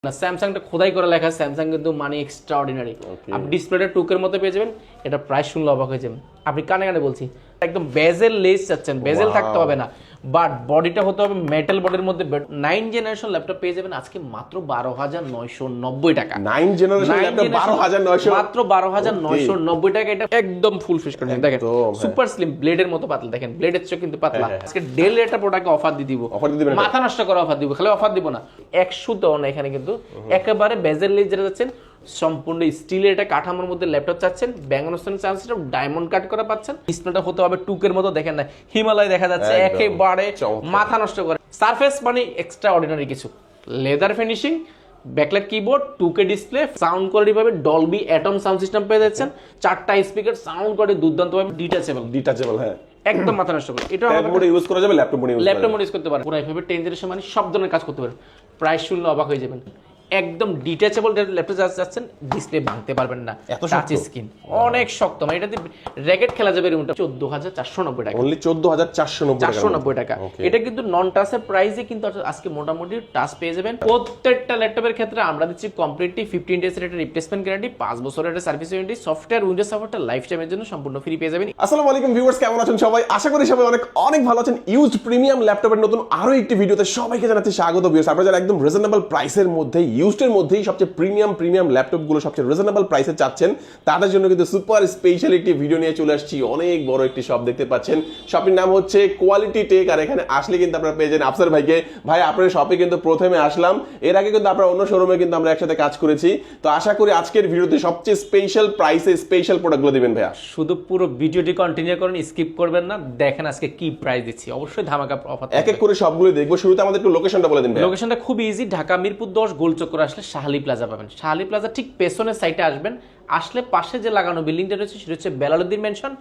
না স্যামসাংটা খোদাই করে লেখা, স্যামসাং কিন্তু মানে এক্সট্রা অর্ডিনারি। আপনি ডিসপ্লেটা টুকের মতো পেয়ে যাবেন, এটা প্রাইস শুনলে অবাক হয়ে যাবেন। আপনি কানে কানে বলছি, একদম বেজেল লেস চাচ্ছেন, বেজেল থাকতে হবে না, বাট বডিটা হতে হবে মেটাল বডির মধ্যে। 9 জেনারেশন ল্যাপটপ পেয়ে যাবেন আজকে মাত্র 12,990 টাকা। 9 জেনারেশন ল্যাপটপ 12,900 মাত্র 12,990 টাকা। এটা একদম ফুল ফিশ কন্ডিশন, দেখেন সুপার স্লিম, ব্লেডের মতো পাতলা, দেখেন ব্লেডের চেয়ে কিন্তু পাতলা। আজকে ডেল একটা প্রোডাক্টে অফার দিয়ে দিব, মাথা নষ্ট করা অফার দিব, খালি অফার দিব না 100 না, এখানে কিন্তু একেবারে বেজেল লেস যেটা যাচ্ছেন সম্পূর্ণ স্টিলের এটা কাঠামোর মধ্যে ল্যাপটপ চাচ্ছেন, ব্যাঙ্গনোস্টোন চাচ্ছেন, ডায়মন্ড কাট করা পাচ্ছেন। ডিসপ্লেটা হতে হবে টুকের মতো, দেখেন না হিমালয় দেখা যাচ্ছে, একেবারে মাথা নষ্ট করে। সারফেস মানে এক্সট্রা অর্ডিনারি কিছু, leather finishing, backlight keyboard, 2K display, sound quality পাবে ডলবি অ্যাটম সাউন্ড সিস্টেম পেয়ে যাচ্ছেন, 4টা স্পিকার, সাউন্ড কোয়ালিটি দুর্দান্ত পাবে, ডিটাচেবল। হ্যাঁ, একদম মাথা নষ্ট করে। এটা ট্যাব মোডে ইউজ করা যাবে, ল্যাপটপ মোডে ইউজ করতে পারেন। পুরো i5 10 জেনারেশন মানে সব ধরনের কাজ করতে পারেন। প্রাইস শুনলে অবাক হয়ে যাবেন। একদম ডিটাচেবল ল্যাপটপ যাচ্ছেন, ডিসপ্লে ভাঙতে পারবেন না, টাচ স্ক্রিন অনেক শক্ত, মানে এটাতে র‍্যাকেট খেলা যাবে। এরকমটা 14,490 টাকা, অনলি 14,490 টাকা। এটা কিন্তু নন টাচের প্রাইসে কিন্তু আজকে মোটামুটি টাচ পেয়ে যাবেন। প্রত্যেকটা ল্যাপটপের ক্ষেত্রে আমরা দিচ্ছি কমপ্লিটলি 15 ডেজ এর রিপ্লেসমেন্ট গ্যারান্টি, 5 বছরের একটা সার্ভিস ওয়ারেন্টি, সফটওয়্যার উইন্ডোজ সাপোর্টটা লাইফ টাইমের জন্য সম্পূর্ণ ফ্রি পেয়ে যাবেন। আসসালামু আলাইকুম ভিউয়ার্স, কেমন আছেন সবাই? আশা করি সবাই অনেক অনেক ভালো আছেন। ইউজড প্রিমিয়াম ল্যাপটপের নতুন আরো একটি ভিডিওতে সবাইকে জানাচ্ছি স্বাগত। ভিউয়ার্স, আপনারা যারা একদম রিজনেবল প্রাইসের মধ্যে, ইউজডের মধ্যেই সবচেয়ে প্রিমিয়াম ল্যাপটপগুলো সবচেয়ে রিজনেবল প্রাইসে চাচ্ছেন, তাদের জন্য কিন্তু সুপার স্পেশাল একটি ভিডিও নিয়ে চলে আসছি। অনেক বড় একটি শপ দেখতে পাচ্ছেন, শপের নাম হচ্ছে কোয়ালিটি টেক। আর এখানে আসলে কিন্তু আপনারা পেয়ে যান আফসার ভাইকে। ভাই, আপনার শপে কিন্তু প্রথমে আসলাম, এর আগে কিন্তু আপনার অন্য শোরুমে কিন্তু আমরা একসাথে কাজ করেছি। তো আশা করি আজকের ভিডিওতে সবচেয়ে স্পেশাল প্রাইসে স্পেশাল প্রোডাক্টগুলো দিবেন ভাইয়া। শুধু পুরো ভিডিওটি কন্টিনিউ করেন, স্কিপ করবেন না, দেখেন আজকে কি প্রাইস দিচ্ছি। অবশ্যই ধামাকা অফার, এক এক করে সবগুলো দেখবো। শুরুতে আমাদের একটু লোকেশনটা বলে দিন ভাই। লোকেশনটা খুব ইজি, ঢাকা মিরপুর 10 গোলচক্কর আসলে শাহালি প্লাজা পাবেন। শাহালি প্লাজা ঠিক পেছনের সাইডে আসবেন, আসলে পাশে যে লাগানো বিল্ডিংটা রয়েছে সেটা হচ্ছে বেলালউদ্দিন মেনশন।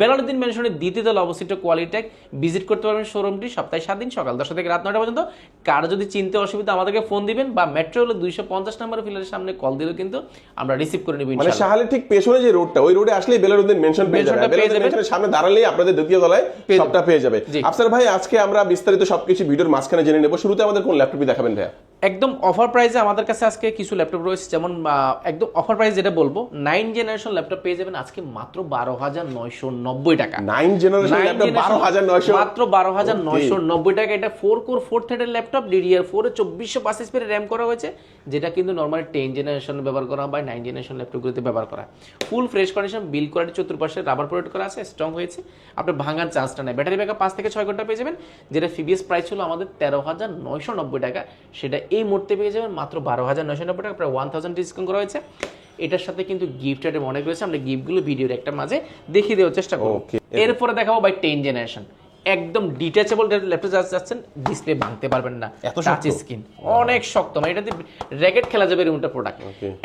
বেলালউদ্দিন মেনশনের দ্বিতীয় তলায় অবস্থিত কোয়ালিটেক। ভিজিট করতে পারবেন শোরুমটি সপ্তাহে 7 দিন, সকাল 10টা থেকে রাত 9টা পর্যন্ত। কারো যদি চিনতে অসুবিধা আমাদেরকে ফোন দিবেন, বা মেট্রো হলে 250 নম্বরের ফিলারের সামনে কল দিলেও কিন্তু আমরা রিসিভ করে নিব ইনশাআল্লাহ। মানে শাহালির ঠিক পেছনে যে রোডটা, ওই রোডে আসলেই বেলালউদ্দিন মেনশন পেয়ে যাবেন। বেলালউদ্দিন মেনশনের সামনে দাঁড়ালেই আপনাদের দ্বিতীয় তলায় সবটা পেয়ে যাবে। আফসার ভাই, আজকে আমরা বিস্তারিত সবকিছু ভিডিওর মাঝখানে জেনে নেব। শুরুতে আমাদের কোন ল্যাপটপই দেখাবেন ভাইয়া? একদম অফার প্রাইসে আমাদের কাছে আজকে কিছু ল্যাপটপ রয়েছে, যেমন একদম অফার প্রাইস যেটা বলবো, 9 জেনারেশন ল্যাপটপ পেয়ে যাবেন আজকে মাত্র 12,990 টাকা। 9 জেনারেশন ল্যাপটপ 12,900, মাত্র 12,990 টাকা। এটা 4 কোর 4 থ্রেডের ল্যাপটপ, DDR4 এ 2405 এসপি র‍্যাম করা হয়েছে, যেটা কিন্তু নরমালি 10 জেনারেশন ব্যবহার করা হয়, 9 জেনারেশন ল্যাপটপগুলোতে ব্যবহার করা। ফুল ফ্রেশ কন্ডিশন, বিল্ড কোয়ালিটি, চতুর্পাশে রাবার প্রোটেক্ট করা আছে, স্ট্রং হয়েছে, আপনার ভাঙার চান্সটা নেই। ব্যাটারি ব্যাকআপ 5 থেকে 6 ঘন্টা পেয়ে যাবেন, যেটা প্রিভিয়াস প্রাইস ছিল আমাদের 13,990 টাকা, সেটা এই মুহূর্তে পেয়ে যাবেন মাত্র 12,990 টাকা, প্রায় 1000 ডিসকাউন্ট করা হয়েছে। এটার সাথে কিন্তু গিফট আইটেম অনেক রয়েছে, আমরা গিফটগুলো ভিডিওর একটা মাঝে দেখিয়ে দেওয়ার চেষ্টা করব। এরপরে দেখাবো বাই 10 জেনারেশন, একদম ডিটাচেবল ল্যাপটপ যাচ্ছেন, ডিসপ্লে ভাঙতে পারবেন না, টাচ স্ক্রিন অনেক শক্ত, মানে এটাতে র‍্যাকেট খেলা যাবে এরকমটা প্রোডাক্ট।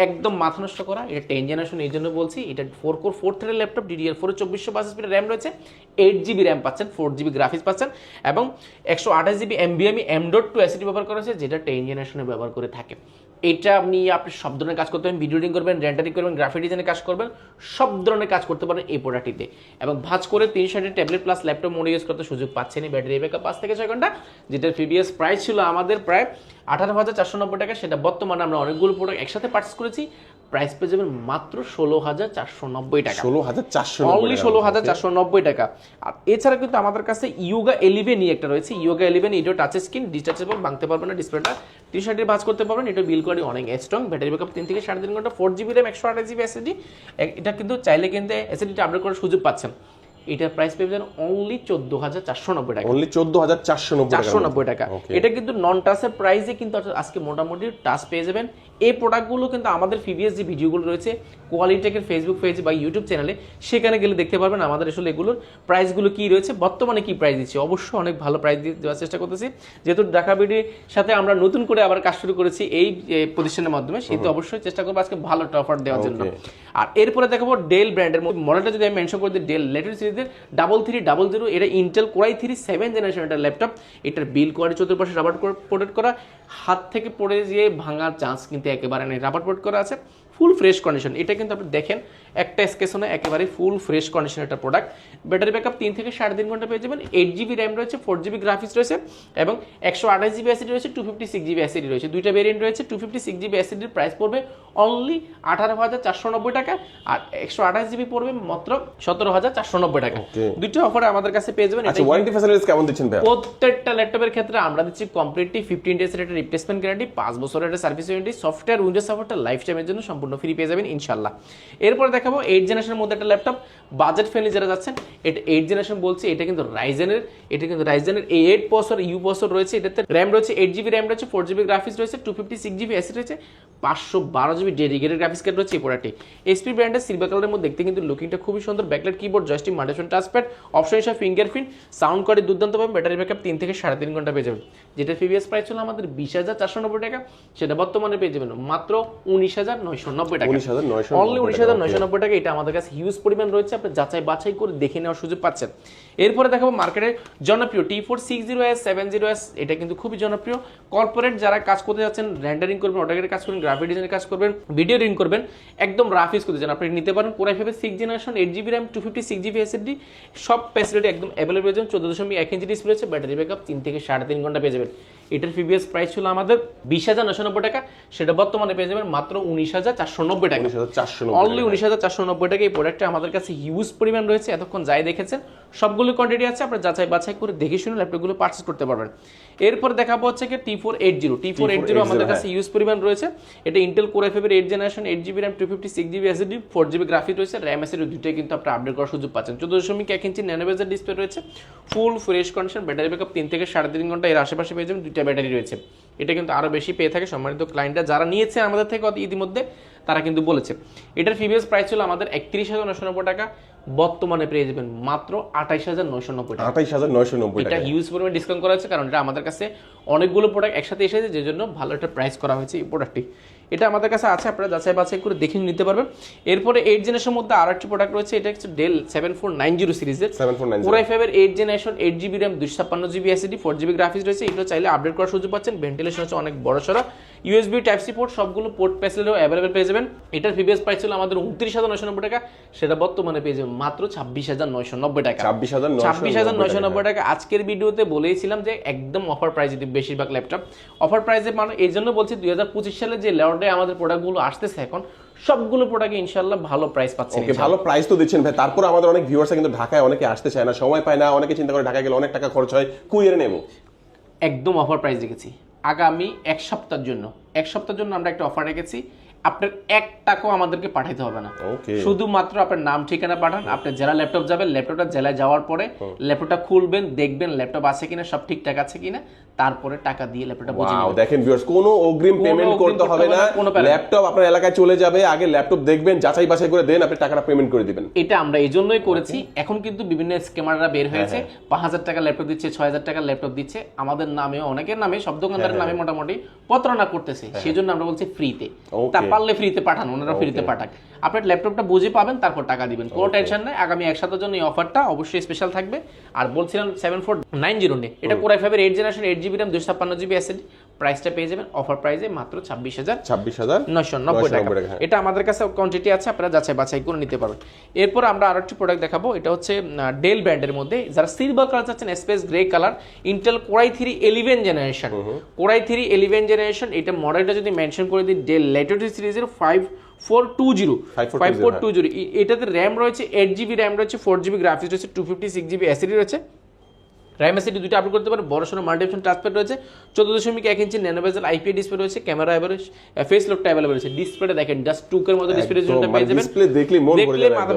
একদম মাথা নষ্ট করা। এটা 10 জেনারেশন, এই জন্য বলছি এটা 4 কোর 4 থ্রেডের ল্যাপটপ, DDR4 এ 2405 এসপি র‍্যাম রয়েছে, 8GB র‍্যাম পাচ্ছেন, 4GB গ্রাফিক্স পাচ্ছেন, এবং 128GB NVMe M.2 SSD ব্যবহার করা হয়েছে, যেটা 10 জেনারেশনে ব্যবহার করে থাকে। এটা আপনি সব ধরনের কাজ করতে পারেন, ভিডিও এডিটিং করবেন, রেন্ডারিং করবেন, গ্রাফিক ডিজাইনের কাজ করবেন, সব ধরনের কাজ করতে পারেন এই প্রোডাক্টটিতে। এবং ভাঁজ করে 360 tablet plus laptop mode use করতে সুযোগ পাচ্ছেন। ব্যাটারি ব্যাকআপ 5 থেকে 6 ঘন্টা, যেটার প্রিভিয়াস প্রাইস ছিল আমাদের প্রায় 18,490 টাকা, সেটা বর্তমানে আমরা অনেকগুলো প্রোডাক্ট একসাথে পারচেজ করেছি, প্রাইস পেয়ে যাবেন মাত্র 16,490 টাকা। 16,490 টাকা। আর এছাড়া কিন্তু আমাদের কাছে ইয়োগা 11 নিয়ে একটা রয়েছে, ইয়োগা 11, এটাও টাচ স্ক্রিন, ডিটাচেবল, ভাঙতে পারবেন না ডিসপ্লেটা, 360 ভাঁজ করতে পারবেন। এটা বিল কোয়ালিটি অনেক স্ট্রং, ব্যাটারি ব্যাকআপ 3 থেকে 3.5 ঘন্টা, 4GB র‍্যাম, 128GB SSD। এটা কিন্তু চাইলে কিন্তু SSDটা আপডেট করার সুযোগ পাচ্ছেন। এটার প্রাইস পেয়ে যাবেন অনলি 14,490 টাকা, অনলি 14,490 টাকা। এটা কিন্তু নন টাচের প্রাইসে কিন্তু আজকে মোটামুটি টাচ পেয়ে যাবেন। এই প্রোডাক্টগুলো কিন্তু আমাদের প্রিভিয়াস যে ভিডিওগুলো রয়েছে কোয়ালিটেকের ফেসবুক পেজ বা ইউটিউব চ্যানেলে, সেখানে গেলে দেখতে পারবেন আমাদের আসলে এগুলোর প্রাইসগুলো কি রয়েছে, বর্তমানে কি প্রাইস দিচ্ছি। অবশ্যই অনেক ভালো প্রাইস দেওয়ার চেষ্টা করতেছি, যেহেতু ঢাকা বিডির সাথে আমরা নতুন করে আবার কাজ শুরু করেছি এই প্রতিষ্ঠানের মাধ্যমে, সেহেতু অবশ্যই চেষ্টা করবো আজকে ভালো একটা অফার দেওয়ার জন্য। আর এরপরে দেখাবো ডেল ব্র্যান্ডের মডেলটা যদি আমি মেনশন করে দিই, ডেল লেটেস্ট সিরিজের 3300, এটা ইন্টেল কোর i3 7 জেনারেশন একটা ল্যাপটপ। এটার বিল কোয়ালিটি চতুর্পাশে রাবার প্রোটেক্ট করা, হাত থেকে পড়ে গিয়ে ভাঙার চান্স কিন্তু একেবারে নেই, রাবার প্রোটেক্ট করা আছে। Full fresh condition. এটা কিন্তু আপনি দেখেন একটা স্কেচও না, একেবারে ফুল ফ্রেশ কন্ডিশন একটা প্রোডাক্ট। ব্যাটারি ব্যাকআপ 3 থেকে 3.5 ঘন্টা পেয়ে যাবেন। 8GB র্যাম রয়েছে, 4GB গ্রাফিক্স রয়েছে এবং 128GB এসএসডি রয়েছে, 256GB এসএসডি রয়েছে। দুইটা ভেরিয়েন্ট রয়েছে। 256GB এসএসডির প্রাইস পড়বে অনলি 18,490 টাকা, আর 128GB পড়বে মাত্র 17,490 টাকা। দুইটা অফারে আমাদের কাছে পেয়ে যাবেন। আচ্ছা, ওয়ারেন্টি ফ্যাসিলিটিস কেমন দিচ্ছেন ভাই? প্রত্যেকটা ল্যাপটপের ক্ষেত্রে আমরা দিচ্ছি কমপ্লিটলি 15 ডেজ এর একটা রিপ্লেসমেন্ট গ্যারান্টি, 5 বছরের একটা সার্ভিস ওয়ারেন্টি, সফটওয়্যার উইন্ডোজ সাপোর্টটা লাইফ টাইমের জন্য সম্পূর্ণ ফ্রি পেয়ে যাবেন ইনশাআল্লাহ। এরপর দেখাবো 8 জেনারেশনের মধ্যে একটা ল্যাপটপ, বাজেট ফ্রেন্ডলি যারা যাচ্ছেন। এটা 8 জেনারেশন বলছি, এটা কিন্তু রাইজেনের A8 প্রসেসর ইউ প্রসেসর রয়েছে। এটাতে র্যাম রয়েছে 8GB র্যাম রয়েছে, 4GB গ্রাফিক্স রয়েছে, 256GB এসএসডি রয়েছে, 512GB ডেডিকেটেড গ্রাফিক্স কার্ড রয়েছে। এই প্রোডাক্টটি এসপি ব্র্যান্ডের সিলভার কালারের মধ্যে, দেখতে কিন্তু লুকিংটা খুবই সুন্দর। Backlight keyboard, joystick, multifunction touchpad, option হিসেবে ফিঙ্গারপ্রিন্ট, সাউন্ড কোয়ালিটি দুর্দান্ত পাবেন। ব্যাটারি ব্যাকআপ 3 থেকে 3.5 ঘন্টা পেয়ে যাবেন। যেটা প্রিভিয়াস প্রাইস ছিল আমাদের 20,490 টাকা, সেটা বর্তমানে পেয়ে যাবেন মাত্র 19,990 টাকা। অনলি 19,990 টাকা। এটা আমাদের কাছে হিউজ পরিমাণ রয়েছে, আপনি যাচাই বাছাই করে দেখে নেওয়ার সুযোগ পাচ্ছেন। এরপরে দেখাবো মার্কেটের জনপ্রিয় T460S 70S। এটা কিন্তু খুবই জনপ্রিয়। কর্পোরেট যারা কাজ করতে যাচ্ছেন, রেন্ডারিং করবেন, অটোক্যাডের কাজ করবেন, গ্রাফিক ডিজাইনের কাজ করবেন, ভিডিও এডিটিং করবেন, একদম রাফ ইউজ করতে চান, আপনি নিতে পারেন। Core i5 6 generation, 8GB RAM, 256GB SSD, সব ফ্যাসিলিটি একদম অ্যাভেলেবল পেয়ে যাবেন। 14.1 ইঞ্চি ডিসপ্লে রয়েছে, ব্যাটারি ব্যাকআপ 3 থেকে 3.5 ঘন্টা পেয়ে যাবেন। এটার প্রিভিয়াস প্রাইস ছিল আমাদের 20,990 টাকা, সেটা বর্তমানে পেয়ে যাবেন মাত্র 19,490 টাকা। অনলি 19,490 টাকা। এই প্রোডাক্টটা আমাদের কাছে হিউজ পরিমাণ রয়েছে, এতক্ষণ যাই দেখেছেন সবগুলো কোয়ান্টিটি আছে, আপনারা যাচাই বাছাই করে দেখে শুনে ল্যাপটপগুলো পারচেজ করতে পারবেন। এরপর দেখাবো হচ্ছে কি T480 আমাদের কাছে হিউজ পরিমাণ রয়েছে। এটা ইন্টেল কোর i5 এর 8 generation, 8GB RAM, 256GB SSD, 4GB graphics রয়েছে, র্যাম এসএসডি দুটোই কিন্তু আপনি আপডেট করার সুযোগ পাচ্ছেন। 14.1 ইঞ্চি ন্যানো বেজের ডিসপ্লে রয়েছে, ফুল ফ্রেশ কন্ডিশন, ব্যাটারি ব্যাকআপ 3 থেকে 3.5 ঘন্টা এর আশেপাশে পেয়ে যাবেন। দুইটা ব্যাটারি রয়েছে। এটা কিন্তু আরো বেশি পেয়ে থাকে সম্মানিত ক্লায়েন্টরা যারা নিয়েছে আমাদের থেকে ইতিমধ্যে, তারা কিন্তু বলেছে। এটার প্রিভিয়াস প্রাইস ছিল আমাদের 31,990 টাকা, বর্তমানে পেয়ে যাবেন মাত্র 28,990 টাকা। 28,990 টাকা। এটা হিউজ পরিমাণে ডিসকাউন্ট করা হয়েছে, কারণ এটা আমাদের কাছে অনেকগুলো প্রোডাক্ট একসাথে এসেছে, যে জন্য ভালো একটা প্রাইস করা হয়েছে এই প্রোডাক্টটি। এটা আমাদের কাছে আছে, আপনারা যাচাই বাছাই করে দেখে নিতে পারবেন। এরপরে 8 জেনারেশনের মধ্যে আরো একটি প্রোডাক্ট রয়েছে, এটা হচ্ছে ডেল 7490 সিরিজের, Core i5 এর 8 generation, 8GB RAM, 256GB SSD, 4GB graphics রয়েছে। এটা চাইলে আপডেট করার সুযোগ পাচ্ছেন। ভেন্টিলেশন হচ্ছে অনেক বড় সড়ো, USB Type-C পোর্ট, সবগুলো পোর্ট ফ্যাসিলিটিও অ্যাভেলেবল পেয়ে যাবেন। এটার প্রিভিয়াস প্রাইস ছিল আমাদের 29,990 টাকা, সেটা বর্তমানে পেয়ে যাবেন মাত্র 26,990 টাকা। 26,990 টাকা। আজকের ভিডিওতে বলেইছিলাম যে একদম অফার প্রাইস দিতে বেশিরভাগ ল্যাপটপ অফার প্রাইসে, মানে এই জন্য বলছি 2025 সালে যে লেআউটে আমাদের প্রোডাক্টগুলো আসতেছে এখন, সবগুলো প্রোডাক্টে ইনশাআল্লাহ ভালো প্রাইস পাচ্ছেন। ওকে, ভালো প্রাইস তো দিচ্ছেন ভাই। তারপর আমাদের অনেক ভিউয়ার্স কিন্তু ঢাকায় অনেকে আসতে চায় না, সময় পায় না, অনেকে চিন্তা করে ঢাকায় গেলে অনেক টাকা খরচ হয়, কুরিয়ারে নেব। একদম অফার প্রাইস রেখেছি আগামী এক সপ্তাহের জন্য। আমরা একটা অফার রেখেছি, আপনার 1 টাকাও আমাদেরকে পাঠাইতে হবে না, শুধুমাত্র আপনার নাম ঠিকানা পাঠান। আপনি জেলা ল্যাপটপ যাবেন, ল্যাপটপটা জেলায় যাওয়ার পরে ল্যাপটপটা খুলবেন, দেখবেন ল্যাপটপ আছে কিনা, সব ঠিকঠাক আছে কিনা, তারপরে টাকা দিয়ে ল্যাপটপটা বুঝে নেবেন। দেখেন ভিউয়ার্স, কোনো অগ্রিম পেমেন্ট করতে হবে না, ল্যাপটপ আপনার এলাকায় চলে যাবে, আগে ল্যাপটপ দেখবেন, যাচাই বাছাই করে দেন, আপনি টাকাটা পেমেন্ট করে দিবেন। এটা আমরা এই জন্যই করেছি। এখন কিন্তু বিভিন্ন স্ক্যামাররা বের হয়েছে, 5,000 টাকা ল্যাপটপ দিচ্ছে, 6,000 টাকা ল্যাপটপ দিচ্ছে, আমাদের নামে, অনেকের নামে, সব দোকানদারের নামে মোটামুটি প্রতারণা করতেছে। সেই জন্য আমরা বলছি ফ্রিতে, তা পারলে ফ্রিতে পাঠান, ওনারা ফ্রিতে পাঠাক, আপনার ল্যাপটপটা বুঝে পাবেন, তারপর টাকা দিবেন, কোনো টেনশন নাই। আগামী এক সপ্তাহের জন্য এই অফারটা অবশ্যই স্পেশাল থাকবে। আর বলছিলাম 7490 নিয়ে, এটা Core i5 এর 8 generation, 8GB RAM, 256GB SSD, প্রাইসটা পেয়ে যাবেন অফার প্রাইসে মাত্র 26,990 টাকা। এটা আমাদের কাছে কোয়ান্টিটি আছে, আপনারা যাচাই বাছাই করে নিতে পারবেন। এরপর আমরা আরেকটি প্রোডাক্ট দেখাবো, এটা হচ্ছে ডেল ব্র্যান্ডের মধ্যে, যারা সিলভার কালার চাচ্ছেন, space grey colour, Intel Core i3 11 generation, Core i3 11 generation. এটা মডেলটা যদি মেনশন করে দিই, ডেল ল্যাটিটিউড সিরিজের 5420। এটাতে র্যাম রয়েছে 8GB র্যাম রয়েছে, 4GB গ্রাফিক্স রয়েছে, 256GB এসএসডি রয়েছে, র্যাম এসএসডি দুটো আপলোড করতে পারেন। বড় সড়ো মাল্টিফাঙ্কশন টাচপ্যাড রয়েছে, 14.1 ইঞ্চি ন্যানো বেজেল IPS ডিসপ্লে রয়েছে, ক্যামেরা অ্যাভারেজ, ফেস লকটা অ্যাভেলেবল রয়েছে। ডিসপ্লেটা দেখেন জাস্ট টুকের মতো ডিসপ্লে জোনটা পেয়ে যাবেন, ডিসপ্লে দেখলে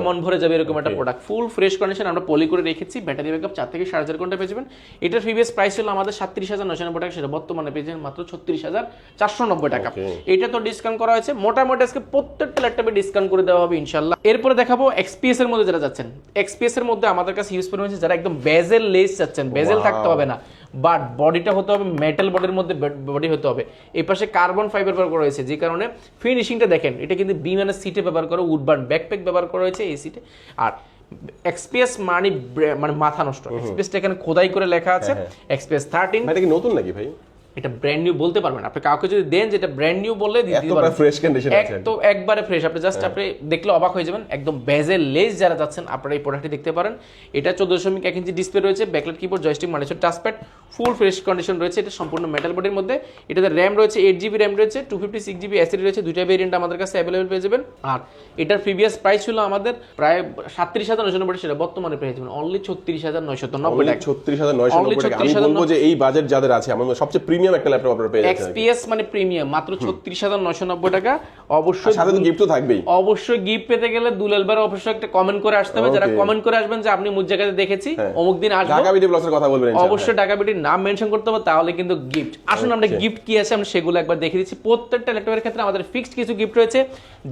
মন ভরে যাবে এরকম একটা প্রোডাক্ট। ফুল ফ্রেশ কন্ডিশন, আমরা পলি করে রেখেছি, ব্যাটারি ব্যাকআপ 4 থেকে 4.5 ঘন্টা পেয়ে যাবেন। এটার প্রিভিয়াস প্রাইস ছিল আমাদের 37,990 টাকা, সেটা বর্তমানে পেয়ে যাবেন মাত্র 36,490 টাকা। এটা তো ডিসকাউন্ট করা হয়েছে, মোটামুটি আজকে প্রত্যেকটা ল্যাপটপে ডিসকাউন্ট করে দেওয়া হবে ইনশাআল্লাহ। এরপরে দেখাবো XPS এর মধ্যে যারা যাচ্ছেন, XPS এর মধ্যে আমাদের কাছে ইউজ করে যারা একদম বেজেল লেস চাচ্ছেন, বেজেল থাকতে হবে না, বাট বডিটা হতে হবে মেটাল বডির মধ্যে, বডি হতে হবে। এই পাশে কার্বন ফাইবার ব্যবহার করা হয়েছে, যে কারণে ফিনিশিংটা দেখেন, এটা কিন্তু বিমানের সিটে ব্যবহার করা, উডবার্ন ব্যাকপ্যাক ব্যবহার করা হয়েছে এই সিটে। আর XPS মানে মাথা নষ্ট, XPS টা এখানে খোদাই করে লেখা আছে XPS 13। এটা কি নতুন নাকি ভাই? এটা ব্র্যান্ড নিউ বলতে পারবেন আপনি, কাউকে যদি দেন যেটা ব্র্যান্ড নিউ বললে দিতে এতটা পারবেন, ফ্রেশ কন্ডিশন আছে তো একবারে ফ্রেশ। আপনি জাস্ট আপনি দেখলে অবাক হয়ে যাবেন, একদম বেজেল লেস যারা যাচ্ছেন আপনারা এই প্রোডাক্টটি দেখতে পারেন। এটা 14.1 ইঞ্চি ডিসপ্লে রয়েছে, backlight keyboard, joystick, multipad touchpad, full fresh condition রয়েছে। এটা সম্পূর্ণ মেটাল বডির মধ্যে। এটাতে র্যাম রয়েছে 8GB র্যাম রয়েছে, 256GB এসএসডি রয়েছে, দুইটা ভেরিয়েন্ট আমাদের কাছে অ্যাভেলেবল পেয়ে যাবেন। আর এটার প্রিভিয়াস প্রাইস ছিল আমাদের প্রায় 37,990 টাকা, বর্তমানে পেয়ে যাবেন অনলি 36,990 টাকা। 36,990 টাকা। আমি বলবো যে এই বাজেট যাদের আছে আমাদের সবচেয়ে প্রিমিয়াম একটা ল্যাপটপ আপনারা পেয়ে যাচ্ছেন। XPS মানে প্রিমিয়াম, মাত্র 36,990 টাকা। অবশ্যই সাথে তো গিফট তো থাকবেই। অবশ্যই গিফট পেতে গেলে দুলাল ভাই অবশ্যই একটা কমেন্ট করে আসতে হবে। যারা কমেন্ট করে আসবেন যে আপনি মুজ জায়গাতে দেখেছি অমুক দিন আসবো, ঢাকা বিডি ব্লগসের কথা বলবেন ইনশাআল্লাহ, অবশ্যই ঢাকা বিডির নাম মেনশন করতে হবে, তাহলে কিন্তু গিফট। আসুন আমরা গিফট কি আছে আমরা সেগুলো একবার দেখে দিচ্ছি। প্রত্যেকটা ল্যাপটপের ক্ষেত্রে আমাদের ফিক্সড কিছু গিফট রয়েছে,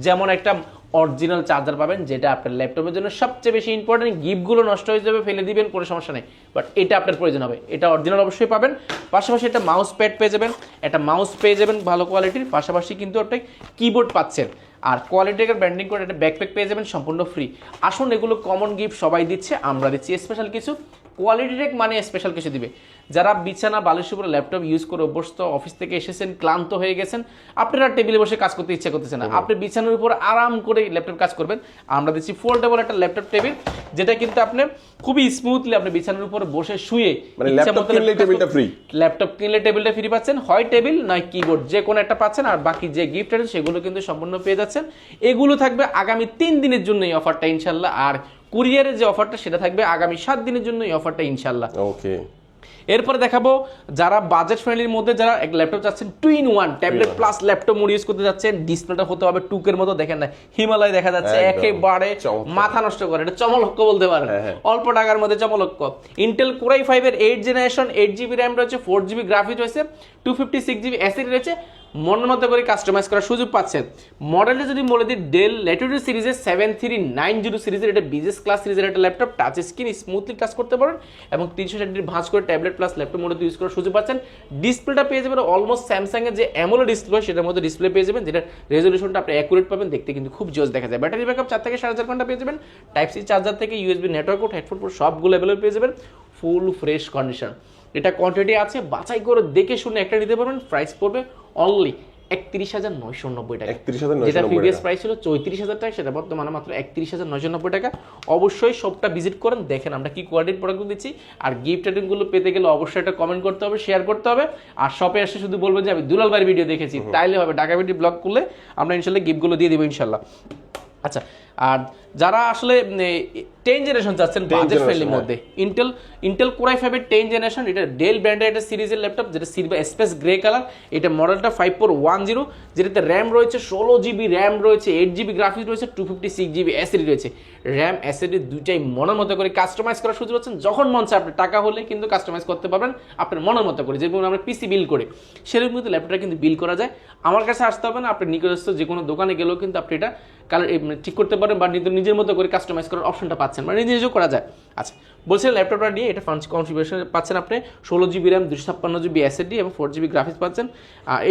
যেমন একটা অরিজিনাল চার্জার পাবেন, যেটা আপনার ল্যাপটপের জন্য সবচেয়ে বেশি ইম্পর্টেন্ট। গিফটগুলো নষ্ট হয়ে যাবে, ফেলে দিবেন, কোনো সমস্যা নেই, বাট এটা আপনার প্রয়োজন হবে, এটা অরিজিনাল অবশ্যই পাবেন। পাশাপাশি একটা মাউস প্যাড পেয়ে যাবেন, একটা মাউস পেয়ে যাবেন ভালো কোয়ালিটির, পাশাপাশি কিন্তু আপনি কিবোর্ড পাচ্ছেন। আর কোয়ালিটির ব্র্যান্ডিং করে একটা ব্যাকপ্যাক পেয়ে যাবেন সম্পূর্ণ ফ্রি। আসুন এগুলো কমন গিফট সবাই দিচ্ছে, আমরা দিচ্ছি স্পেশাল কিছু। কোয়ালিটি টেক মানে স্পেশাল কিছু দিবে। যারা বিছানা বালিশের উপরে ল্যাপটপ ইউজ করে অভ্যস্ত, অফিস থেকে এসেছেন ক্লান্ত হয়ে গেছেন, আপনারা টেবিলে বসে কাজ করতে ইচ্ছা করতেছে না, আপনি বিছানার উপর আরাম করে ল্যাপটপ কাজ করবেন, আমরা দিচ্ছি ফোল্ডেবল একটা ল্যাপটপ টেবিল, যেটা কিন্তু আপনি খুবই স্মুথলি আপনি বিছানার উপর বসে শুয়ে মানে ল্যাপটপ কিনলে টেবিলটা ফ্রি, ল্যাপটপ কিনলে টেবিলটা ফ্রি পাচ্ছেন, হয় টেবিল নয় কিবোর্ড, যে কোনো একটা পাচ্ছেন। আর বাকি যে গিফট আছে সেগুলো কিন্তু সম্পূর্ণ পেয়ে যাচ্ছেন। এগুলো থাকবে আগামী 3 দিনের জন্য এই অফারটা ইনশাল্লাহ। আর কুরিয়ারের যে অফারটা সেটা থাকবে আগামী 7 দিনের জন্য এই অফারটা ইনশাল্লাহ। ওকে, এরপরে দেখাবো যারা বাজেট ফ্রেন্ডলির মধ্যে যারা এক ল্যাপটপ চাচ্ছেন, 2-in-1 tablet plus laptop mode use করতে যাচ্ছেন, ডিসপ্লেটা হতে হবে টুকের মতো, দেখেন না হিমালয় দেখা যাচ্ছে, একেবারে মাথা নষ্ট করে, এটা চমলক্ষ বলতে পারেন, অল্প টাকার মধ্যে চমলক্ষ। ইন্টেল কোর i5 এর 8th জেনারেশন, 8GB র্যাম রয়েছে, 4GB গ্রাফিক্স রয়েছে, 256GB এসএসডি রয়েছে, মনের মতো করে কাস্টমাইজ করার সুযোগ পাচ্ছেন। মডেলটা যদি বলে দিই, ডেল ল্যাটিটিউড সিরিজের 7390 সিরিজের এটা বিজনেস ক্লাস সিরিজের একটা laptop, touch screen, smoothly touch করতে পারেন এবং 360 ডিগ্রি ভাঁজ করে ট্যাবলেট প্লাস ল্যাপটপ মোডে ইউজ করার সুযোগ পাচ্ছেন। ডিসপ্লেটা পেয়ে যাবেন অলমোস্ট স্যামসাং এর যে অ্যামোলেড ডিসপ্লে সেটার মধ্যে ডিসপ্লে পেয়ে যাবেন, যেটা রেজলিউশনটা আপনি অ্যাকুরেট পাবেন, দেখতে কিন্তু খুব জোস দেখা যায়। ব্যাটারি ব্যাকআপ 4 থেকে 4.5 ঘন্টা পেয়ে যাবেন। টাইপ সি চার্জার থেকে USB network port, headphone port সবগুলো অ্যাভেলেবল পেয়ে যাবেন, ফুল ফ্রেশ কন্ডিশন। এটা কোয়ান্টিটি আছে, বাছাই করে দেখে শুনে একটা নিতে পারবেন। প্রাইস পড়বে অনলি 31,990 টাকা, যেটা প্রিভিয়াস প্রাইস ছিল 34,000 টাকা, সেটা বর্তমানে মাত্র 31,990 টাকা। অবশ্যই শপটা ভিজিট করেন, দেখেন আমরা কি কোয়ালিটির প্রোডাক্টগুলো দিচ্ছি। আর গিফট আইটেমগুলো পেতে গেলে অবশ্যই এটা কমেন্ট করতে হবে, শেয়ার করতে হবে। আর শপে এসে শুধু বলবেন যে আমি দুলাল ভাইয়ের ভিডিও দেখেছি, তাইলে হবে। ঢাকা বিডি ব্লগ করলে আমরা ইনশাল্লাহ গিফটগুলো দিয়ে দেবো ইনশাল্লাহ। আচ্ছা, আর যারা আসলে 10 জেনারেশন চাচ্ছেন বাজেট ফ্রেন্ডলির মধ্যে, ইন্টেল কোর i5 এর 10 জেনারেশন, এটা ডেল ব্র্যান্ডের একটা সিরিজের ল্যাপটপ, যেটা সিলভার স্পেস গ্রে কালার। এটা মডেলটা 5410, যেটাতে র্যাম রয়েছে 16GB র্যাম রয়েছে, 8GB গ্রাফিক্স রয়েছে, 256GB এসএসডি রয়েছে। র্যাম এসএসডি দুইটাই মনের মতো করে কাস্টমাইজ করার সুযোগ পাচ্ছেন। যখন মন চায় আপনি টাকা হলে কিন্তু কাস্টমাইজ করতে পারবেন আপনার মনের মতো করে, যেরকম আমরা পিসি বিল করে সেরকম কিন্তু ল্যাপটপটা কিন্তু বিল করা যায়। আমার কাছে আসতে হবে না, আপনি নিকটস্থ যে কোনো দোকানে গেলেও কিন্তু আপনি এটা কালার ঠিক করতে পারেন বা নিজের মতো করে কাস্টমাইজ করার অপশনটা পাচ্ছেন, মানে নিজেও করা যায়। আচ্ছা, বলছিলেন ল্যাপটপটা নিয়ে, এটা কনফিগারেশন পাচ্ছেন আপনি 16GB র্যাম, 256GB এসএসডি এবং 4GB গ্রাফিক্স পাচ্ছেন,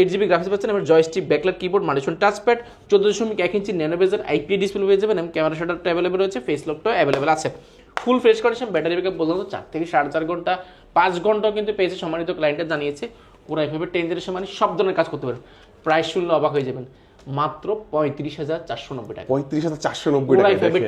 8GB গ্রাফিক্স পাচ্ছেন এবং joystick, backlight keyboard, multipad touchpad, 14.1 inch nano বেজের আইপি ডিসপ্লে পেয়ে যাবেন এবং ক্যামেরা শাটারটা অ্যাভেলেবল রয়েছে, ফেস লকটাও অ্যাভেলেবল আছে। Full fresh condition, battery backup পর্যন্ত 4 থেকে 4.5 ঘন্টা, 5 ঘন্টাও কিন্তু পেয়েছে, সম্মানিত ক্লায়েন্টে জানিয়েছে। কোর i5 এর 10 জেনারেশন মানে সব ধরনের কাজ করতে পারেন। প্রাইস শুনলে অবাক হয়ে যাবেন, মাত্র 35,490 টাকা। 35,490 টাকা,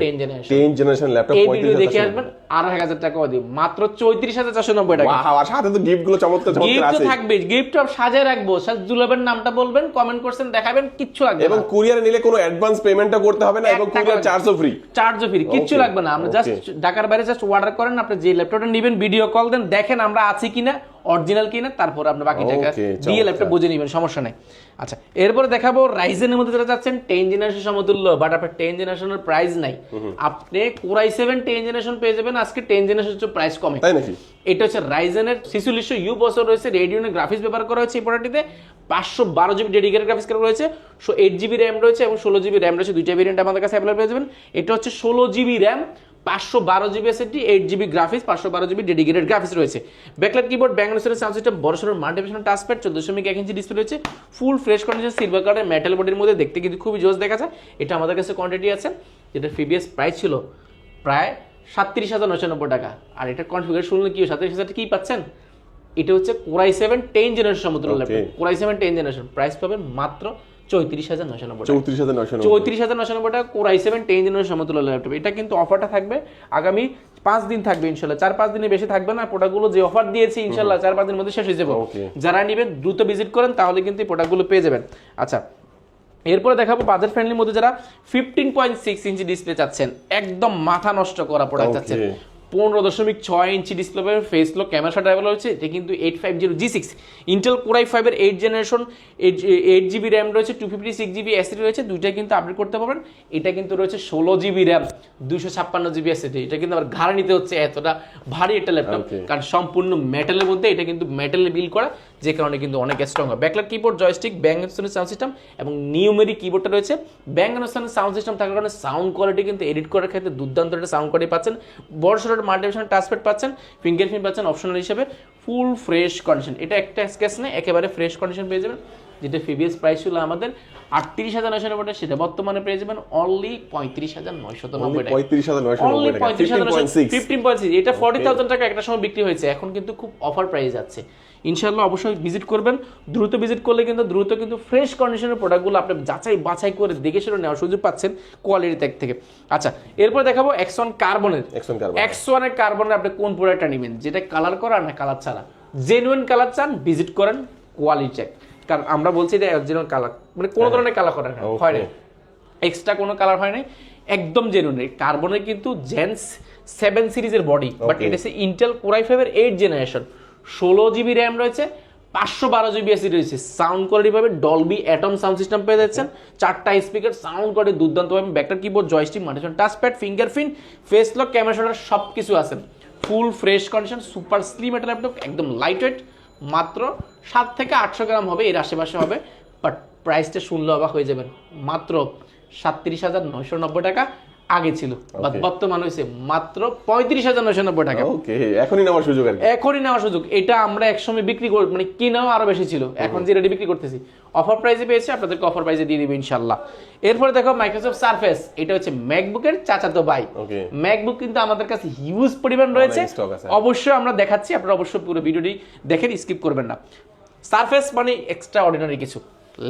10 জেনারেশন ল্যাপটপ। এই ভিডিও দেখে আসবেন 2,500 টাকা দিই, মাত্র 34,490 টাকা। ওয়াও, আর সাথে তো গিফট গুলো চমৎকার চমৎকার আছে। গিফট থাকবে, গিফট সব সাজিয়ে রাখবো। দুলাবের নামটা বলবেন, কমেন্ট করছেন, দেখাবেন, কিচ্ছু লাগবে না। এবং কুরিয়ারে নিলে কোনো অ্যাডভান্স পেমেন্টও করতে হবে না এবং কুরিয়ার চার্জও ফ্রি, কিচ্ছু লাগবে না। আমরা জাস্ট ঢাকার বাইরে জাস্ট অর্ডার করেন, আপনি যে ল্যাপটপটা নেবেন ভিডিও কল দেন, দেখেন আমরা আছি কিনা, অরিজিনাল কিনা, তারপর আপনি বাকি টাকা দিয়ে ল্যাপটপ বুঝে নেবেন, সমস্যা নাই। আচ্ছা, এরপরে দেখাবো রাইজেনের মধ্যে যারা যাচ্ছেন 10 জেনারেশন সমতুল্য, বাট আপনার 10 জেনারেশনের প্রাইস নাই। আপনি কোর i7 10 জেনারেশন পেয়ে যাবেন আজকে 10 জেনারেশন প্রাইস কমে, তাই নাকি? এটা হচ্ছে রাইজেনের 4600U প্রসেসর রয়েছে, রেডিওনের গ্রাফিক্স ব্যবহার করা হয়েছে এই প্রোডাক্টটিতে, 512GB ডেডিকেটেড গ্রাফিক্স কার্ড রয়েছে, 8GB র্যাম রয়েছে এবং 16GB র্যাম রয়েছে, দুইটা ভেরিয়েন্ট আমাদের কাছে অ্যাভেলেবল পেয়ে যাবেন। এটা হচ্ছে 16GB RAM, 512GB SSD, 8GB graphics, 512GB dedicated graphics রয়েছে। ব্যাকলাইট কিবোর্ড, ব্যাঙ্গলোসের সাউন্ড সিস্টেম, বড়সড় মাল্টিপ্যাশন টাচপ্যাড, 14.1 ইঞ্চি ডিসপ্লে রয়েছে, ফুল ফ্রেশ কন্ডিশন, সিলভার কালারের মেটাল বডির মধ্যে, দেখতে কিন্তু খুবই জোস দেখা যায়। এটা আমাদের কাছে কোয়ান্টিটি আছে, যেটা প্রিভিয়াস প্রাইস ছিল প্রায় 37,990 টাকা। আর এটা কনফিগার শুনলে কি 37,000 কি পাচ্ছেন, এটা হচ্ছে কোরাই 7 10 জেনারেশন সমতুল্য ল্যাপটপ, কোরাই 7 10 জেনারেশন, প্রাইস পাবেন মাত্র 34,990 টাকা। 34,990 টাকা কোরাই 7 10 জেনারেশন সমতুল্য ল্যাপটপ। এটা কিন্তু অফারটা থাকবে আগামী 5 দিন থাকবে ইনশাআল্লাহ, 4-5 দিনের বেশি থাকবে না। প্রোডাক্টগুলো যে অফার দিয়েছি ইনশাআল্লাহ 4-5 দিনের মধ্যে শেষ হয়ে যাবে। যারা নেবেন দ্রুত ভিজিট করেন, তাহলে কিন্তু এই প্রোডাক্টগুলো পেয়ে যাবেন। আচ্ছা, এরপরে দেখাবো বাজেট ফ্রেন্ডলির মধ্যে যারা 15.6 ইঞ্চি ডিসপ্লে চাচ্ছেন, একদম মাথা নষ্ট করা প্রোডাক্ট চাচ্ছেন, 15.6 ইঞ্চি ডিসপ্লে পাবেন, face lock camera shot available হচ্ছে। এটা কিন্তু 850G6 ইন্টেল কোরাই 5 এর 8 জেনারেশন, 8GB র্যাম রয়েছে, 256GB এসএসডি রয়েছে, দুইটাই কিন্তু আপডেট করতে পারবেন। এটা কিন্তু রয়েছে 16GB র্যাম, 256GB এসএসডি। এটা কিন্তু আবার ঘাড়ে নিতে হচ্ছে, এতটা ভারী একটা ল্যাপটপ, কারণ সম্পূর্ণ মেটালের মধ্যে, এটা কিন্তু মেটালে বিল করা, যে কারণে কিন্তু অনেক স্ট্রং হয়। Backlight keyboard, joystick, bang and sound system এবং নিউমেরিক কিবোর্ডটা রয়েছে। ব্যাং অ্যান্ড সাউন্ড সিস্টেম থাকার কারণে সাউন্ড কোয়ালিটি কিন্তু এডিট করার ক্ষেত্রে দুর্দান্ত একটা সাউন্ড কোয়ালিটি পাচ্ছেন। বড় সড়ো মাল্টিভিশন টাচপ্যাড পাচ্ছেন, ফিঙ্গারপ্রিন্ট পাচ্ছেন অপশনাল হিসেবে, ফুল ফ্রেশ কন্ডিশন। এটা একটা স্কেচ নেই, একেবারে ফ্রেশ কন্ডিশন পেয়ে যাবেন। যেটা প্রিভিয়াস প্রাইস ছিল আমাদের 38,990 টাকা, সেটা বর্তমানে পেয়ে যাবেন অনলি 35,990 টাকা। 15.6 এটা 40,000 টাকা একটা সময় বিক্রি হয়েছে, এখন কিন্তু খুব অফার প্রাইস যাচ্ছে। ইনশাআল্লাহ অবশ্যই ভিজিট করবেন, দ্রুত ভিজিট করলে কিন্তু দ্রুত কিন্তু ফ্রেশ কন্ডিশনের প্রোডাক্টগুলো আপনি যাচাই বাছাই করে দেখে সেটা নেওয়ার সুযোগ পাচ্ছেন কোয়ালিটি দিক থেকে। আচ্ছা, এরপর দেখাবো X1 কার্বনের। X1 এর কার্বনের আপনি কোন প্রোডাক্টটা নেবেন, যেটা কালার করা না কালার ছাড়া? জেনুইন কালার চান, ভিজিট করেন, কোয়ালিটি চেক। কারণ আমরা বলছি যে অরিজিনাল কালার, মানে কোনো ধরনের কালার করা হয় না, এক্সট্রা কোনো কালার হয় নাই, একদম জেনুইন। কার্বনের কিন্তু জেন 7 সিরিজের বডি, বাট এটা হচ্ছে ইন্টেল কোরাই 5 এর 8 জেনারেশন, 16GB র্যাম রয়েছে, 512GB এসএসডি রয়েছে। সাউন্ড কোয়ালিটি পাবে ডলবি অ্যাটম সাউন্ড সিস্টেম পেয়ে যাচ্ছেন, 4টা স্পিকার, সাউন্ড কোয়ালিটি দুর্দান্ত পাবেন। Backlight keyboard, joystick, multivision touchpad, fingerprint, face lock, camera shutter সব কিছু আছে। Full fresh condition, super slim একটা ল্যাপটপ, একদম লাইট ওয়েট, মাত্র 7 থেকে 800 গ্রাম হবে, এর আশেপাশে হবে। বাট প্রাইসটা শুনলে অবাক হয়ে যাবেন, মাত্র 37,990 টাকা আগে ছিল, বাট বর্তমানে হয়েছে মাত্র 35,990 টাকা। ওকে, এখনই নেওয়ার সুযোগ, এখনই নেওয়ার সুযোগ। এটা আমরা একসময় বিক্রি করি, মানে কিনাও আরো বেশি ছিল, এখন যে রেডি বিক্রি করতেছি অফার প্রাইসে পেয়েছি, আপনাদেরকে অফার প্রাইসে দিয়ে দিব ইনশাআল্লাহ। এরপরে দেখো মাইক্রোসফট সারফেস, এটা হচ্ছে ম্যাকবুকের চাচাতো ভাই। ম্যাকবুক কিন্তু আমাদের কাছে হিউজ পরিমাণ রয়েছে, অবশ্যই আমরা দেখাচ্ছি, আপনারা অবশ্যই পুরো ভিডিওটি দেখেন, স্কিপ করবেন না। সারফেস মানে এক্সট্রা অর্ডিনারি কিছু,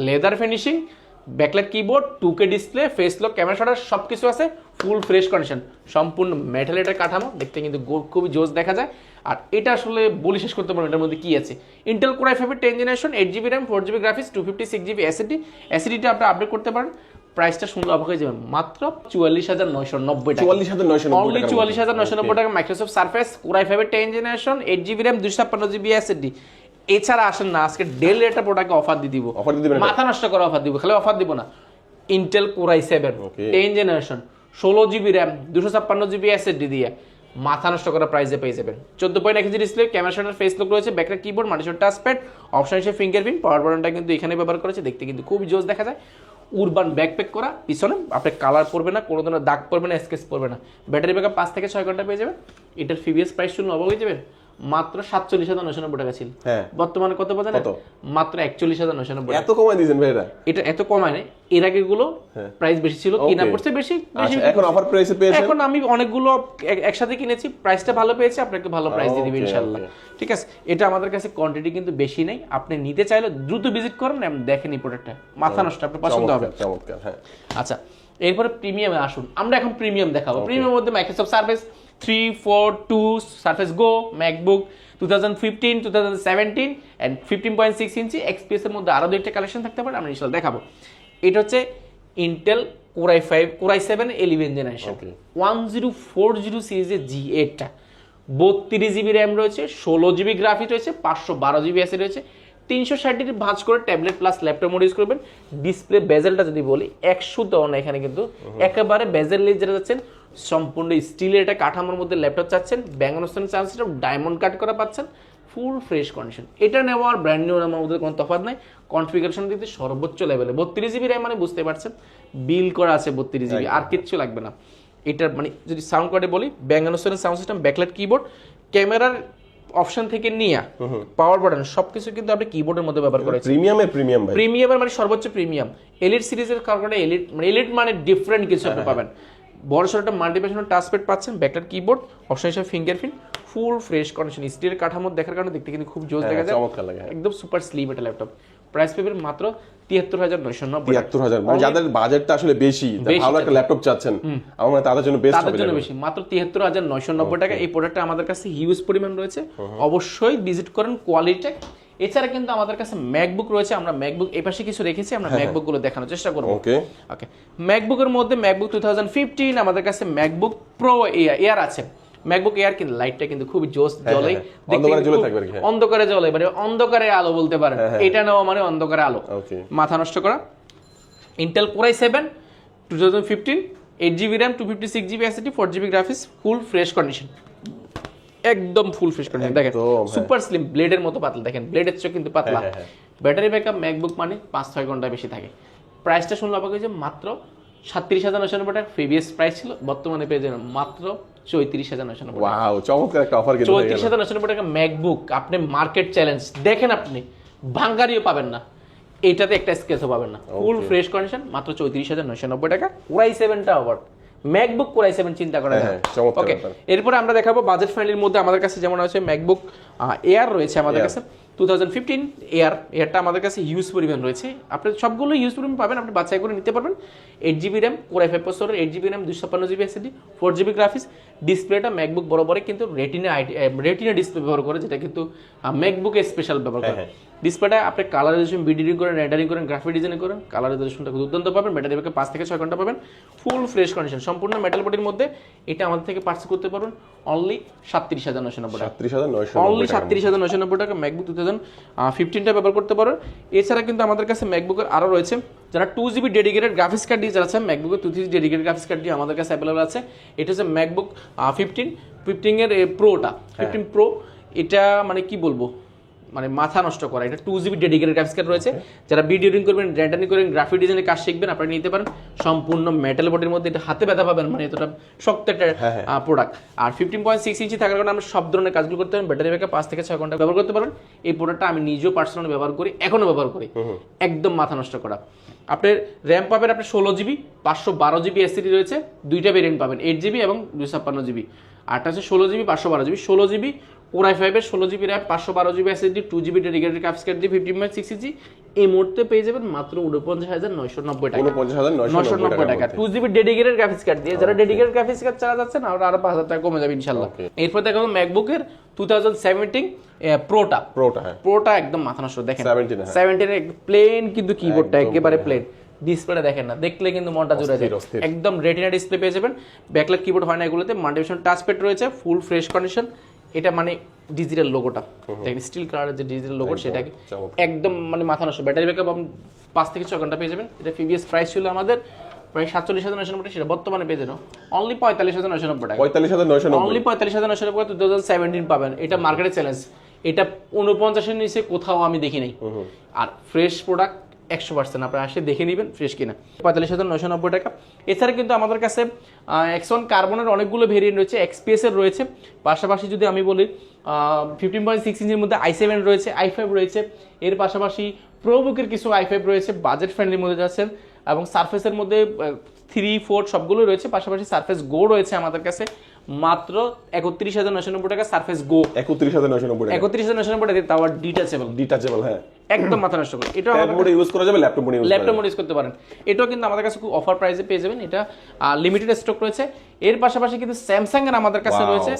leather finishing, backlight keyboard, 2K display, face lock, camera shutter সব কিছু আছে, ফুল ফ্রেশ কন্ডিশন, সম্পূর্ণ মেটাল এটার কাঠামো, দেখতে কিন্তু খুবই জোস দেখা যায়। আর এটা আসলে বলি শেষ করতে পারবো এটার মধ্যে কি আছে। Intel core i 5 10 generation, 8GB RAM, 4GB graphics, 256GB SSD, এসএসডিটা আপনি আপডেট করতে পারেন। প্রাইসটা শুনলে অবাক হয়ে যাবেন, মাত্র 44,990 টাকা। 44,990 টাকা Microsoft surface core i 5 10 generation, 8GB RAM, 256GB SSD. এছাড়া আসেন না, আজকে ডেল একটা প্রোডাক্টে অফার দিয়ে দিব, মাথা নষ্ট করে অফার দিব, খালি অফার দিব না। Intel core i 7 10 generation, 16GB RAM, 256GB SSD দিয়ে মাথা নষ্ট করা প্রাইসে পেয়ে যাবেন। 14.1 inch display, camera shutter, face lock রয়েছে, backlight keyboard, multivision touchpad, option হিসেবে ফিঙ্গারপ্রিন্ট, পাওয়ার বাটনটা কিন্তু এখানে ব্যবহার করেছে, দেখতে কিন্তু খুব জোস দেখা যায়। উরবান ব্যাকপ্যাক করা, পিছনে আপনি কালার পড়বে না, কোনো ধরনের দাগ পড়বে না, স্কেচ পড়বে না, ব্যাটারি ব্যাকআপ 5 থেকে 6 ঘন্টা পেয়ে যাবেন। এটার প্রিভিয়াস প্রাইস শুনলে অবাক হয়ে যাবেন, মাত্র 47,990 টাকা ছিল, বর্তমানে কত পাচ্ছেন? মাত্র 41,990। এত কমাই দিয়েছেন ভাই? এটা এত কমায় নাই, এর আগে গুলো প্রাইস বেশি ছিল, কিনা পড়ছে বেশি, এখন অফার প্রাইসে পেয়েছেন। এখন আমি অনেকগুলো একসাথে কিনেছি, প্রাইসটা ভালো পেয়েছি, আপনাকে ভালো প্রাইস দিয়ে দিব ইনশাআল্লাহ। ঠিক আছে, এটা আমাদের কাছে কোয়ান্টিটি কিন্তু বেশি নেই, আপনি নিতে চাইলে দ্রুত ভিজিট করেন, দেখেন এই প্রোডাক্টটা, মাথা নষ্ট, আপনার পছন্দ হবে। চমৎকার। হ্যাঁ, আচ্ছা, এরপরে প্রিমিয়ামে আসুন, আমরা এখন প্রিমিয়াম দেখাবো। প্রিমিয়ামের মধ্যে Microsoft Surface 3, 4, 2, Surface Go, MacBook 2015, 2017 and 15.6 inch XPS এর মধ্যে আরো দুইটা কালেকশন থাকতে পারে, আমরা ইনশাআল্লাহ দেখাবো। এটা হচ্ছে ইন্টেল কোরাই 7 11 জেনারেশন, 1040 সিরিজের G8টা, 32GB র্যাম রয়েছে, 16GB গ্রাফিক্স রয়েছে, 512GB এসএসডি রয়েছে, 360 ভাঁজ করে tablet plus laptop mode use করবেন। ডিসপ্লে বেজেলটা যদি বলি 100 না, এখানে কিন্তু একেবারে বেজেল লেজ যেটা যাচ্ছেন, সম্পূর্ণ স্টিলের একটা কাঠামোর মধ্যে ল্যাপটপ চাচ্ছেন, ব্যাঙ্গনস্থান চান্সটা ডায়মন্ড কাট করা পাচ্ছেন, ফুল ফ্রেশ কন্ডিশন। এটা নেওয়ার ব্র্যান্ড নিউ নেওয়ার মধ্যে কোনো তফাৎ নাই, কনফিগারেশন দিতে সর্বোচ্চ লেভেলে। 32GB র্যাম মানে বুঝতে পারছেন, বিল করা আছে 32GB, আর কিচ্ছু লাগবে না। এটার মানে যদি সাউন্ড কোয়ালিটি বলি, ব্যাঙ্গনস্থান সাউন্ড সিস্টেম, ব্যাকলাইট কিবোর্ড, ক্যামেরার অপশন থেকে নিয়ে পাওয়ার বাটন সবকিছু কিন্তু আপনি কিবোর্ডের মধ্যে ব্যবহার করেছেন। প্রিমিয়ামের মানে সর্বোচ্চ প্রিমিয়াম, এলিট সিরিজের কারণে এলিট মানে ডিফারেন্ট কিছু আপনি পাবেন। বড় সড়ো একটা মাল্টিপ্যাশনাল টাচপ্যাড পাচ্ছেন, ব্যাকলাইট কিবোর্ড, অপশন হিসেবে ফিঙ্গারপ্রিন্ট, ফুল ফ্রেশ কন্ডিশন, স্টিলের কাঠামো দেখার কারণে দেখতে কিন্তু খুব জোস দেখা যায়, চমৎকার লাগে। একদম সুপার স্লিম এটা ল্যাপটপ। প্রাইস পাবেন মাত্র 73,990। 73,000, মানে যাদের বাজেটটা আসলে বেশি, ভালো একটা ল্যাপটপ চাচ্ছেন, আমার মনে হয় তাদের জন্য বেস্ট হবে। তাদের জন্য বেশি, মাত্র 73,990 টাকা। এই প্রোডাক্টটা আমাদের কাছে হিউজ পরিমাণ রয়েছে, অবশ্যই ভিজিট করেন কোয়ালিটেক। এছাড়া কিন্তু আমাদের কাছে ম্যাকবুক রয়েছে, আমরা ম্যাকবুক এই পাশে কিছু রেখেছি, আমরা ম্যাকবুক গুলো দেখানোর চেষ্টা করব। ওকে ওকে, ম্যাকবুকের মধ্যে ম্যাকবুক 2015, আমাদের কাছে ম্যাকবুক প্রো এয়ার আছে। ম্যাকবুক এয়ার কিন্তু লাইটটা কিন্তু খুবই জোস জ্বলে, অন্ধকারে জ্বলে থাকবে আর কি। অন্ধকারে জ্বলে, মানে অন্ধকারে আলো বলতে পারেন, এটা নেওয়া মানে অন্ধকারে আলো। ওকে, মাথা নষ্ট করা। Intel core i7 2015, 8GB RAM, 256GB SSD, 4GB graphics, ফুল ফ্রেশ কন্ডিশন, একদম ফুল ফ্রেশ কন্ডিশন। দেখেন সুপার স্লিম, ব্লেডের মতো পাতলা, দেখেন ব্লেডের চেয়ে কিন্তু পাতলা। ব্যাটারি ব্যাকআপ ম্যাকবুক মানে 5-6 ঘন্টা বেশি থাকে। প্রাইসটা শুনলে অবাক হয়েছে, মাত্র 37,990 টাকা প্রিভিয়াস প্রাইস ছিল, বর্তমানে পেয়ে যাবেন মাত্র 34,990 টাকা। ওয়াও, চমৎকার একটা অফার কিন্তু। 34,990 টাকা ম্যাকবুক, আপনি মার্কেট চ্যালেঞ্জ দেখেন, আপনি ভাঙ্গারিও পাবেন না, এইটাতে একটা স্কেচও পাবেন না। ফুল ফ্রেশ কন্ডিশন, মাত্র 34,990 টাকা। কোর i7টা আবার ম্যাকবুক কোর i7 চিন্তা করা যায়। ওকে, এরপরে আমরা দেখাবো বাজেট ফ্রেন্ডলির মধ্যে আমাদের কাছে যেমন আছে ম্যাকবুক এয়ার রয়েছে আমাদের কাছে 2015 এয়ারটা আমাদের কাছে হিউজ পরিমাণ রয়েছে, আপনি সবগুলো হিউজ পরিমাণ পাবেন, আপনি বাছাই করে নিতে পারবেন। 8GB RAM, core i5 processor, 8GB RAM, 256GB SSD, 4GB graphics. ডিসপ্লেটা ম্যাকবুক বরাবরই কিন্তু রেটিনা ডিসপ্লে ব্যবহার করে, যেটা কিন্তু ম্যাকবুকে স্পেশাল ব্যবহার করে। ডিসপ্লেটা আপনি কালারাইজেশন, বিডিডিং করেন, রেন্ডারিং করেন, গ্রাফিক ডিজাইন করেন, কালারাইজেশনটা দুর্দান্ত পাবেন। ব্যাটারি ব্যাকআপ 5 থেকে 6 ঘন্টা পাবেন, ফুল ফ্রেশ কন্ডিশন, সম্পূর্ণ মেটাল বডির মধ্যে। এটা আমাদের থেকে পারচেজ করতে পারবেন অনলি 37,990 টাকা। 37,990, অনলি 37,990 টাকা ম্যাকবুক 2015টা ব্যবহার করতে পারো। এছাড়া কিন্তু আমাদের কাছে ম্যাকবুকের আরও রয়েছে, যারা 2GB ডেডিকেটেড গ্রাফিক্স কার্ড দিয়ে যারা আছে, ম্যাকবুকের 2GB ডেডিকেটেড গ্রাফিক্স কার্ড দিয়ে আমাদের কাছে অ্যাভেলেবল আছে। এটা হচ্ছে ম্যাকবুক 15 এর প্রোটা, 15 প্রো। এটা মানে কি বলবো, মানে মাথা নষ্ট করা। এটা 2GB ডেডিকেটেড গ্রাফিক্স কার্ড রয়েছে, যারা ভিডিও এডিটিং করবেন, রেন্ডারিং করবেন, গ্রাফিক ডিজাইনের কাজ শিখবেন, আপনারা নিতে পারেন। সম্পূর্ণ মেটাল বডির মধ্যে, এটা হাতে ব্যথা পাবেন, মানে এতটা শক্ত একটা প্রোডাক্ট। আর 15.6 ইঞ্চি থাকার কারণে আমরা সব ধরনের কাজগুলো করতে পারেন। ব্যাটারি ব্যাকআপ 5 থেকে 6 ঘন্টা ব্যবহার করতে পারেন। এই প্রোডাক্টটা আমি নিজেও পার্সোনালি ব্যবহার করি, এখনো ব্যবহার করি, একদম মাথা নষ্ট করা। আপনার র্যাম পাবেন আপনি 16GB, 512GB SSD রয়েছে, দুইটা ভেরিয়েন্ট পাবেন, 8GB এবং 256GB। আরটা হচ্ছে 16GB, 512GB। 16GB core i5 এর 16GB RAM, 512GB SSD, 2GB dedicated graphics card দিয়ে 15.6 ইঞ্চি এই মুহূর্তে পেয়ে যাবেন মাত্র 49,990 টাকা। 49,990 টাকা 2GB ডেডিকেটেড গ্রাফিক্স কার্ড দিয়ে। যারা ডেডিকেটেড গ্রাফিক্স কার্ড চালা যাচ্ছেন, আরো 5,000 টাকা কমে যাবে ইনশাআল্লাহ। এরপর দেখাবো ম্যাকবুকের 2017 প্রোটা একদম মাথা নষ্ট। দেখেন 17 এর প্লেন কিন্তু কিবোর্ডটা একেবারে প্লেন, ডিসপ্লেটা দেখেন না, দেখলে কিন্তু মনটা জুড়ে যায়। একদম রেটিনা ডিসপ্লে পেয়ে যাবেন, ব্যাকলাইট কিবোর্ড হয় না এগুলোতে, মাল্টিভিশন টাচপ্যাড রয়েছে, ফুল ফ্রেশ কন্ডিশন। এটা মানে ডিজিটাল লোগোটা দেখেন, স্টিল কালারের যে ডিজিটাল লোগো, সেটাকে একদম মানে মাথা নষ্ট। ব্যাটারি ব্যাকআপ 5 থেকে 6 ঘন্টা পেয়ে যাবেন। এটা প্রিভিয়াস প্রাইস ছিল আমাদের প্রায় 47,990 টাকা, সেটা বর্তমানে পেয়ে যাবেন অনলি 45,990 টাকা। 45,990, অনলি 45,990 টাকা 2017 পাবেন। এটা মার্কেটের চ্যালেঞ্জ, এটা 49-এর নিচে কোথাও আমি দেখি নাই। আর ফ্রেশ প্রোডাক্ট 100%, আপনারা আসে দেখে নেবেন ফ্রেশ কিনা। 45,990 টাকা। এছাড়া কিন্তু আমাদের কাছে X1 কার্বনের অনেকগুলো ভেরিয়েন্ট রয়েছে, XPS এর রয়েছে। পাশাপাশি যদি আমি বলি 15.6 ইঞ্চির মধ্যে i7 রয়েছে, i5 রয়েছে। এর পাশাপাশি প্রোবুকের কিছু i5 রয়েছে, বাজেট ফ্রেন্ডলির মধ্যে যাচ্ছেন। এবং সারফেসের মধ্যে 3, 4 সবগুলো রয়েছে। পাশাপাশি সারফেস গো রয়েছে আমাদের কাছে মাত্র 31,990 টাকা। সারফেস গো 31,990 টাকা, 31,990 টাকা, তাও ডিটাচেবল, হ্যাঁ, একদম মাথা নষ্ট করে। এটা ট্যাব মোডে ইউজ করা যাবে, ল্যাপটপ মোডে ইউজ করতে পারেন। এটাও কিন্তু আমাদের কাছে খুব অফার প্রাইসে পেয়ে যাবেন। এটা লিমিটেড স্টক রয়েছে। এর পাশাপাশি কিন্তু স্যামসাং এর আমাদের কাছে রয়েছে।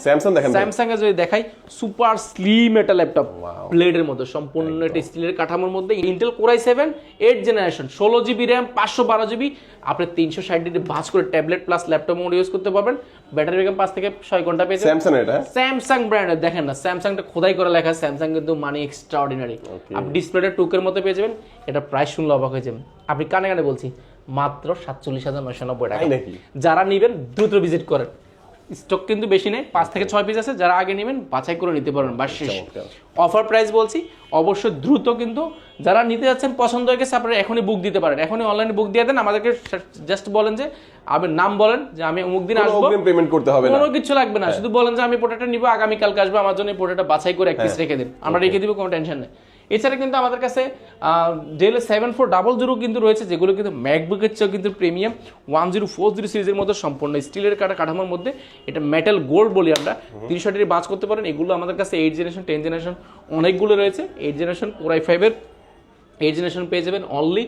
স্যামসাং এর যদি দেখাই, সুপার স্লিম একটা ল্যাপটপ, ব্লেডের মধ্যে, সম্পূর্ণ একটা স্টিলের কাঠামোর মধ্যে। Intel core i7 8 generation, 16GB RAM, 512GB। আপনি 360 ডিগ্রি ভাঁজ করে tablet plus laptop mode use করতে পারবেন। ব্যাটারি ব্যাকআপ 5 থেকে 6 ঘন্টা পেয়ে যাবেন। স্যামসাং ব্র্যান্ডের, দেখেন না স্যামসাংটা খোদাই করে লেখা, স্যামসাং কিন্তু মানে এক্সট্রাঅর্ডিনারি। আপনি ডিসপ্লেটা টুকের মতো পেয়ে যাবেন। এটা প্রাইস শুনলে অবাক হয়ে যাবেন, আপনি কানে কানে বলছি, মাত্র 47,990 টাকা। যারা নেবেন দ্রুত ভিজিট করেন, স্টক কিন্তু বেশি নেই, 5 থেকে 6 পিস আছে। যারা আগে নেবেন বাছাই করে নিতে পারবেন, বা শেষ অফার প্রাইস বলছি, অবশ্যই দ্রুত। কিন্তু যারা নিতে যাচ্ছেন, পছন্দ হয়ে গেছে, আপনারা এখনই বুক দিতে পারেন, এখনই অনলাইনে বুক দিয়ে দেন। আমাদেরকে জাস্ট বলেন যে আপনার নাম বলেন, যে আমি অমুক দিন আসবো, পেমেন্ট করতে হবে না, কোনো কিছু লাগবে না, শুধু বলেন যে আমি প্রোডাক্টটা নিব, আগামী কালকে আসবো, আমার জন্য প্রোডাক্টটা বাছাই করে এক পিস রেখে দিন, আমরা রেখে দিব, কোনো টেনশন নেই। এছাড়া কিন্তু আমাদের কাছে ডেল 7400 কিন্তু রয়েছে, যেগুলো কিন্তু ম্যাকবুকের চেয়েও কিন্তু প্রিমিয়াম 1040 সিরিজের মধ্যে সম্পূর্ণ স্টিলের কাঠামোর মধ্যে, এটা মেটাল গোল্ড বলি আমরা, 30 বাঁচ করতে পারেন। এগুলো আমাদের কাছে 8 জেনারেশন 10 জেনারেশন অনেকগুলো রয়েছে। 8 জেনারেশন Core i5 এর 8 জেনারেশন পেয়ে যাবেন অনলি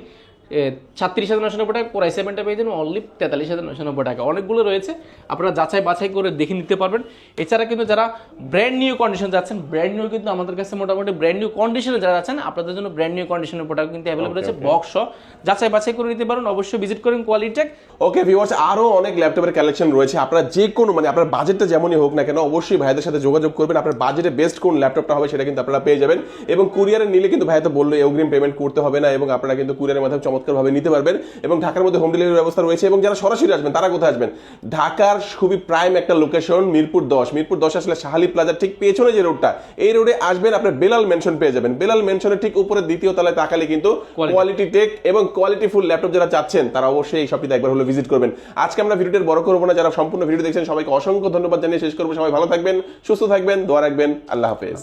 36,990 টাকা, Core i7টা পেয়ে যাবেন অনলি 43,990 টাকা। অনেকগুলো রয়েছে, আপনারা যাচাই বাছাই করে দেখে নিতে পারবেন। এছাড়া কিন্তু যারা ব্র্যান্ড নিউ কন্ডিশন যাচ্ছেন, ব্র্যান্ড নিউ কিন্তু আমাদের কাছে মোটামুটি ব্র্যান্ড নিউ কন্ডিশনে যারা যাচ্ছেন, আপনাদের জন্য ব্র্যান্ড নিউ কন্ডিশনের প্রোডাক্ট কিন্তু অ্যাভেলেবল আছে বক্স সহ, যাচাই বাছাই করে নিতে পারেন। অবশ্যই ভিজিট করেন কোয়ালিটি টেক। ওকে ভিউয়ার্স, আরো অনেক ল্যাপটপের কালেকশন রয়েছে। আপনারা যে কোনো মানে আপনার বাজেটটা যেমনই হোক না কেন, অবশ্যই ভাইদের সাথে যোগাযোগ করবেন। আপনার বাজেটে বেস্ট কোন ল্যাপটপটা হবে সেটা কিন্তু আপনারা পেয়ে যাবেন। এবং কুরিয়ারে নিলে কিন্তু ভাই তো বললো অগ্রিম পেমেন্ট করতে হবে না, এবং আপনারা কিন্তু কুরিয়ারের মাধ্যমে চমৎকারভাবে নিতে পারবেন। এবং ঢাকার মধ্যে হোম ডেলিভারি ব্যবস্থা রয়েছে। এবং যারা সরাসরি আসবেন তারা কোথায় আসবেন? ঢাকার খুবই প্রাইম একটা লোকেশন মিরপুর 10 আসলে শাহালি প্লাজার ঠিক পেছনে যে রোডটা, এই রোডে আসবেন, আপনার বেলাল মেনশন পেয়ে যাবেন। বেলাল মেনশনের ঠিক উপরে দ্বিতীয় তলায় তাকালে কিন্তু কোয়ালিটি টেক এবং কোয়ালিটি ফুল ল্যাপটপ যারা চাচ্ছেন তারা অবশ্যই এই শপটিতে একবার হলো ভিজিট করবেন। আজকে আমরা ভিডিওটা বড় করবো না, যারা সম্পূর্ণ ভিডিও দেখছেন সবাইকে অসংখ্য ধন্যবাদ জানিয়ে শেষ করবো। সবাই ভালো থাকবেন, সুস্থ থাকবেন, দোয়া রাখবেন। আল্লাহ হাফেজ।